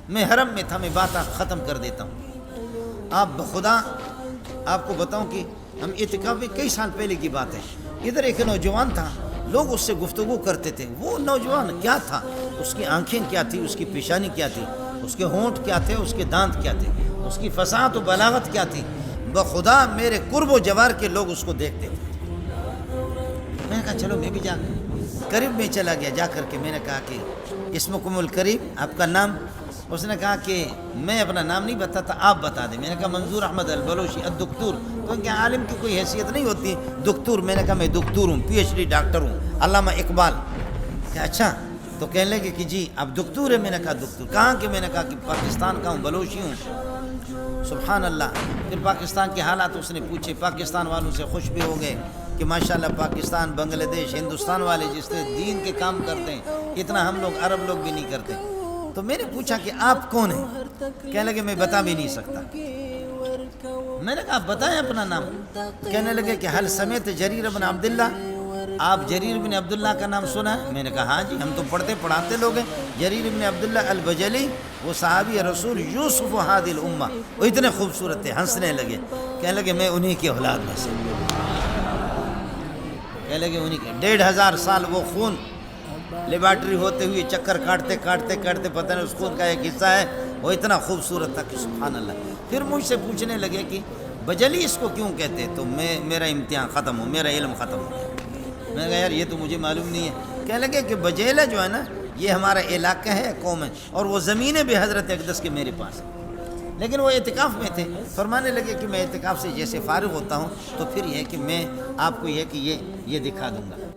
میں حرم میں تھا، میں بات ختم کر دیتا ہوں۔ آپ بخدا آپ کو بتاؤں کہ ہم اعتکاف میں کئی سال پہلے کی بات ہے، ادھر ایک نوجوان تھا، لوگ اس سے گفتگو کرتے تھے۔ وہ نوجوان کیا تھا، اس کی آنکھیں کیا تھی، اس کی پیشانی کیا تھی، اس کے ہونٹ کیا تھے، اس کے دانت کیا تھے، اس کی فصاحت و بلاغت کیا تھی، بخدا میرے قرب و جوار کے لوگ اس کو دیکھتے تھے۔ میں نے کہا چلو میں بھی قریب میں چلا گیا، جا کر کے میں نے کہا کہ اسمکم القریب، آپ کا نام؟ اس نے کہا کہ میں اپنا نام نہیں بتاتا، آپ بتا دیں۔ میں نے کہا منظور احمد البلوچی الدکتور۔ تو کہ عالم کی کوئی حیثیت نہیں ہوتی دکتور؟ میں نے کہا میں دکتور ہوں، پی ایچ ڈی ڈاکٹر ہوں، علامہ اقبال۔ کہ اچھا، تو کہنے لگے کہ جی آپ دکتور ہیں؟ میں نے کہا دکتور کہاں کے؟ میں نے کہا کہ پاکستان کا ہوں، بلوچی ہوں۔ سبحان اللہ۔ پھر پاکستان کے حالات اس نے پوچھے، پاکستان والوں سے خوش بھی ہو گئے کہ ماشاءاللہ پاکستان، بنگلہ دیش، ہندوستان والے جس طرح دین کے کام کرتے ہیں اتنا ہم لوگ عرب لوگ بھی نہیں کرتے۔ تو میں نے پوچھا کہ آپ کون ہیں؟ کہنے لگے میں بتا بھی نہیں سکتا۔ میں نے کہا آپ بتائیں اپنا نام۔ کہنے لگے کہ حل سمیت جریر بن عبداللہ، آپ جریر بن عبداللہ کا نام سنا ہے؟ میں نے کہا ہاں جی، ہم تو پڑھتے پڑھاتے لوگ ہیں۔ جریر بن عبداللہ البجلی، وہ صحابی رسول یوسف ہادی الامہ، وہ اتنے خوبصورت تھے۔ ہنسنے لگے، کہنے لگے میں انہی کی اولاد میں سے۔ کہنے لگے انہی کے 1500 سال وہ خون لیبارٹری ہوتے ہوئے چکر کاٹتے کاٹتے کاٹتے، پتہ نہیں اس خون کا ایک حصہ ہے، وہ اتنا خوبصورت تھا کہ سبحان اللہ۔ پھر مجھ سے پوچھنے لگے کہ بجلی اس کو کیوں کہتے؟ تو میرا امتحان ختم ہو، میرا علم ختم ہو گیا۔ میں نے کہا یار یہ تو مجھے معلوم نہیں ہے۔ کہنے لگے کہ بجیلہ جو ہے نا، یہ ہمارا علاقہ ہے، قوم ہے، اور وہ زمینیں بھی حضرت اقدس کے میرے پاس ہیں۔ لیکن وہ اعتکاف میں تھے، فرمانے لگے کہ میں اعتکاف سے جیسے فارغ ہوتا ہوں تو پھر یہ کہ میں آپ کو یہ کہ یہ دکھا دوں گا۔